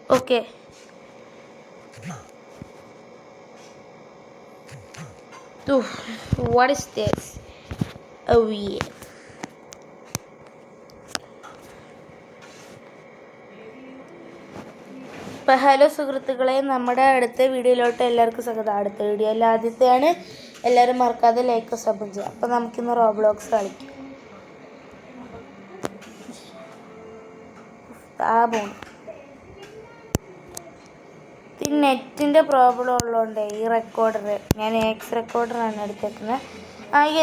Okay. Oof, what is this? Oh yeah. അപ്പോൾ hello സുഹൃത്തുക്കളെ, നമ്മുടെ അടുത്ത വീഡിയോയിലോട്ട് എല്ലാവർക്കും സ്വാഗതം. അടുത്ത വീഡിയോയിൽ ആദ്യത്തെയാണ്. എല്ലാവരും മറക്കാതെ ലൈക്ക് സബ് ചെയ്യുക. അപ്പോൾ നമുക്കിന്ന് റോബ്ലോക്സ് കളിക്കാം. ഈ നെറ്റിൻ്റെ പ്രോബ്ലം ഉള്ളതുകൊണ്ട് ഈ റെക്കോർഡർ ഞാൻ എക്സ് റെക്കോർഡറാണ് എടുത്തേക്കുന്നത്.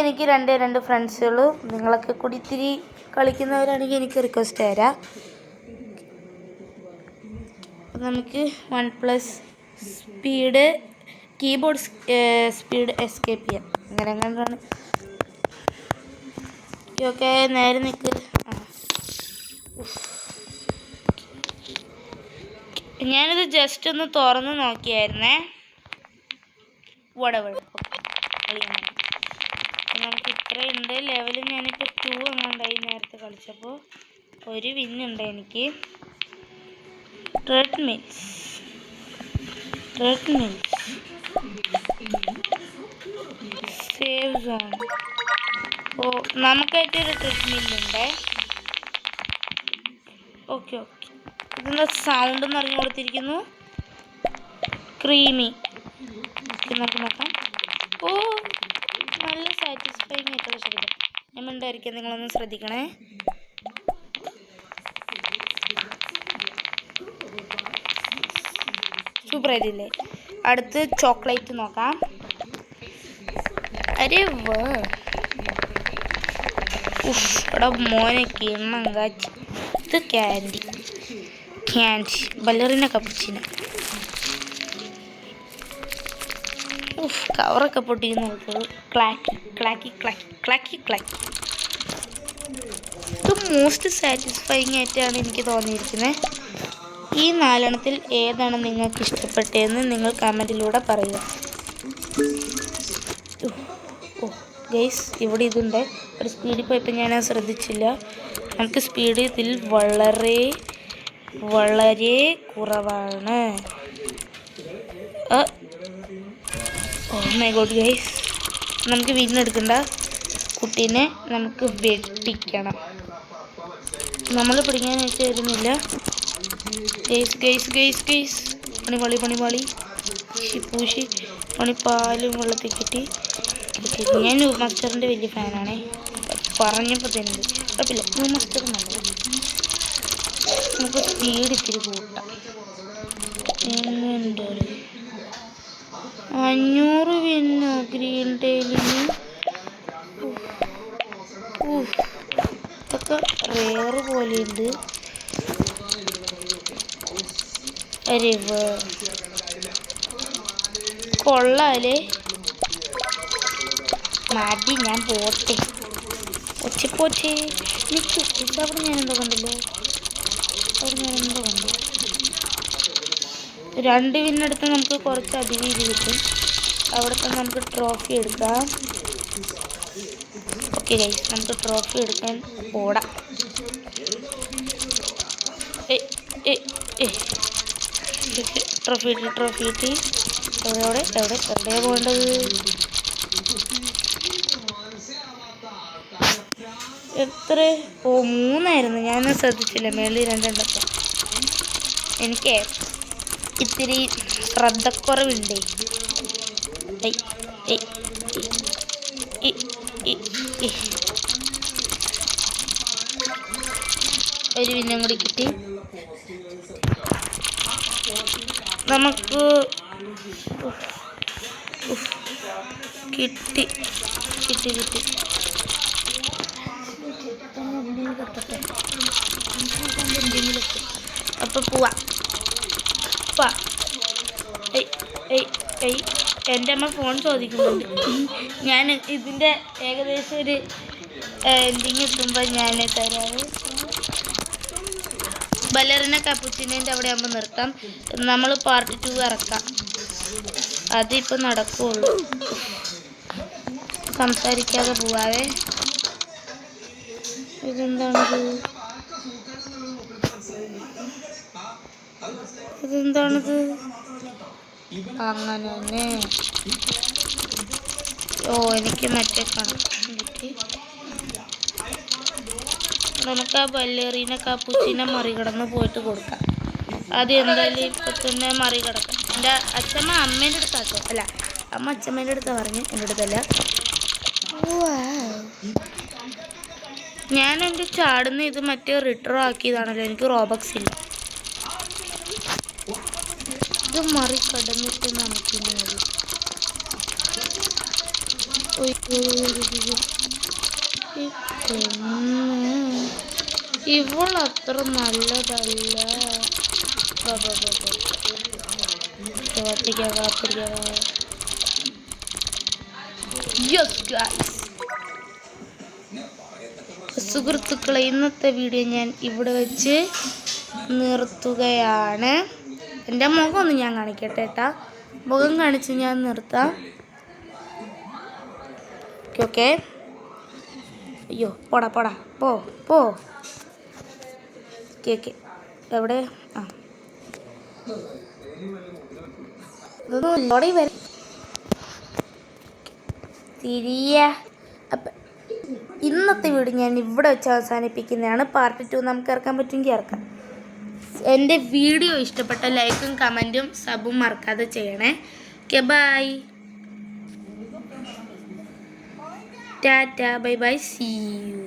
എനിക്ക് രണ്ട് ഫ്രണ്ട്സുകളും നിങ്ങളൊക്കെ കൂടി ഇത്തിരി കളിക്കുന്നവരാണെങ്കിൽ എനിക്ക് റിക്വസ്റ്റ് തരാം. നമുക്ക് OnePlus speed keyboard speed escape ചെയ്യാം. അങ്ങനെ കണ്ടാണ്. ഓക്കെ, നേരെ നിൽക്ക്. ഞാനിത് ജസ്റ്റ് ഒന്ന് തുറന്ന് നോക്കിയായിരുന്നേ. നമുക്ക് ഇത്രയുണ്ട് ലെവൽ. ഞാനിപ്പോൾ 2 എങ്ങാണ്ടായി നേരത്തെ കളിച്ചപ്പോൾ. ഒരു വിന്നുണ്ട് എനിക്ക്. ട്രെഡ്മിൽസ് സേവ് സോൺ. നമുക്കായിട്ടൊരു ട്രെഡ്മില്ലുണ്ട്. ഓക്കെ, ഇതിൻ്റെ സൗണ്ട് എന്ന് അറിഞ്ഞു കൊടുത്തിരിക്കുന്നു. ക്രീമി. നമുക്ക് നോക്കാം. നല്ല സാറ്റിസ്ഫൈങ് ആയിട്ടുള്ള ശബ്ദം. ഞാൻ മിണ്ടായിരിക്കാം, നിങ്ങളൊന്ന് ശ്രദ്ധിക്കണേ. സൂപ്പറായിട്ടില്ലേ? അടുത്ത് ചോക്ലേറ്റ് നോക്കാം. അരെ ഇവിടെ മോനെ കിണ്ണം കാച്ചി. ഇത് ക്യാൻഡി ബലറിന കപ്പുച്ചിന. കവറൊക്കെ പൊട്ടിക്കുന്ന ക്ലാക്കി. ഇത് മോസ്റ്റ് സാറ്റിസ്ഫൈങ് ആയിട്ടാണ് എനിക്ക് തോന്നിയിരിക്കുന്നത്. ഈ 4 എണ്ണത്തിൽ ഏതാണ് നിങ്ങൾക്ക് ഇഷ്ടപ്പെട്ടതെന്ന് നിങ്ങൾ കമൻറ്റിലൂടെ പറയുക. ഗൈസ്, ഇവിടെ ഇതുണ്ട്. ഒരു സ്പീഡിൽ പോയപ്പോൾ ഞാൻ ശ്രദ്ധിച്ചില്ല. നമുക്ക് സ്പീഡ് ഇതിൽ വളരെ കുറവാണ്. മൈ ഗോഡ് ഗൈസ്, നമുക്ക് വിന്നെടുക്കണ്ട. കുട്ടീനെ നമുക്ക് വെട്ടിക്കണം. നമ്മൾ പിടിക്കാനായിട്ട് വരുന്നില്ല. ഗൈസ് പണിപാളി പൂശി പണിപ്പാലും വെള്ളത്തിൽ കിട്ടി. ഞാൻ ന്യൂ മാസ്റ്ററിൻ്റെ വലിയ ഫാനാണേ. പറഞ്ഞപ്പോൾ തന്നെ കുഴപ്പമില്ല. ന്യൂ മാസ്റ്റർ നല്ലത്. നമുക്ക് സ്പീഡ് ഇത്തിരി കൂട്ടാം. 500 വിന്നോ ഗ്രീൻ ടെയിലിന്. ഇതൊക്കെ റെയർ പോലെയുണ്ട്. കൊള്ളാലേ. മതി, ഞാൻ പോട്ടെ. ഒച്ചപ്പോച്ചേ അവിടെ ഞാനെന്തോ കണ്ടല്ലോ. കണ്ടു. 2 വിന്നെടുത്ത് നമുക്ക് കുറച്ച് അധികം ഇത് കിട്ടും. അവിടെ തന്നെ നമുക്ക് ട്രോഫി എടുക്കാം. ഓക്കെ ഗൈസ്, നമുക്ക് ട്രോഫി എടുക്കാൻ ഓടാം. ട്രോഫി കിട്ടി. എവിടെ പോകേണ്ടത്? എത്ര? 3 ഞാൻ ശ്രദ്ധിച്ചില്ല. മേളിൽ 2 എണ്ണപ്പം. എനിക്ക് ഇത്തിരി ശ്രദ്ധക്കുറവുണ്ട്. ഒരു വിന്നും കൂടി കിട്ടി. നമുക്ക് കിട്ടി. അപ്പോൾ പോവാം. എൻ്റെ അമ്മ ഫോൺ ചോദിക്കുന്നുണ്ട്. ഞാൻ ഇതിൻ്റെ ഏകദേശം ഒരു എൻഡിങ് എത്തുമ്പോൾ ഞാൻ തരാറ്. ബലറിന കപ്പുച്ചിനേൻ്റെ അവിടെ ആകുമ്പോൾ നിർത്താം. നമ്മൾ പാർട്ട് 2 ഇറക്കാം. അതിപ്പോൾ നടക്കുകയുള്ളൂ. സംസാരിക്കാതെ പോവാതെ. ഇതെന്താണത്? ഇതെന്താണിത്? അങ്ങനെ തന്നെ. ഓ, എനിക്ക് മറ്റേ കണക്ക് കിട്ടി. നമുക്ക് ആ ബല്ലേറീനെ കാപ്പൂച്ചിനെ മറികടന്ന് പോയിട്ട് കൊടുക്കാം. ആദ്യം എന്തായാലും ഇപ്പം തന്നെ മറികടക്കാം. എൻ്റെ അച്ഛമ്മ അമ്മേൻ്റെ അടുത്താട്ടോ, അല്ല അമ്മ അച്ഛമ്മേൻ്റെ അടുത്താണ് പറഞ്ഞു, എൻ്റെ അടുത്തല്ല. ഞാൻ എൻ്റെ ചാടുന്ന ഇത് മറ്റേ റിട്രോ ആക്കിയതാണല്ലോ, എനിക്ക് റോബക്സ് ഇല്ല. ഇത് മറികടന്നിട്ട് നമുക്കിനി ഇവളത്ര നല്ലതല്ല. സുഹൃത്തുക്കളെ, ഇന്നത്തെ വീഡിയോ ഞാൻ ഇവിടെ വെച്ച് നിർത്തുകയാണ്. എൻ്റെ മുഖം ഒന്ന് ഞാൻ കാണിക്കട്ടെ ഏട്ടാ. മുഖം കാണിച്ച് ഞാൻ നിർത്താം. ഓക്കെ. അയ്യോ, പോടാ പോ. ഓക്കെ. എവിടെ? ആ, ഇതൊന്നും വരും തിരിയ. അപ്പം ഇന്നത്തെ വീഡിയോ ഞാൻ ഇവിടെ വെച്ച് അവസാനിപ്പിക്കുന്നതാണ്. പാർട്ട് 2 നമുക്ക് ഇറക്കാൻ പറ്റുമെങ്കിൽ ഇറക്കാം. എൻ്റെ വീഡിയോ ഇഷ്ടപ്പെട്ട ലൈക്കും കമൻറ്റും സബും മറക്കാതെ ചെയ്യണേ. Okay, bye. ടാറ്റ, ബൈ, സീ യു.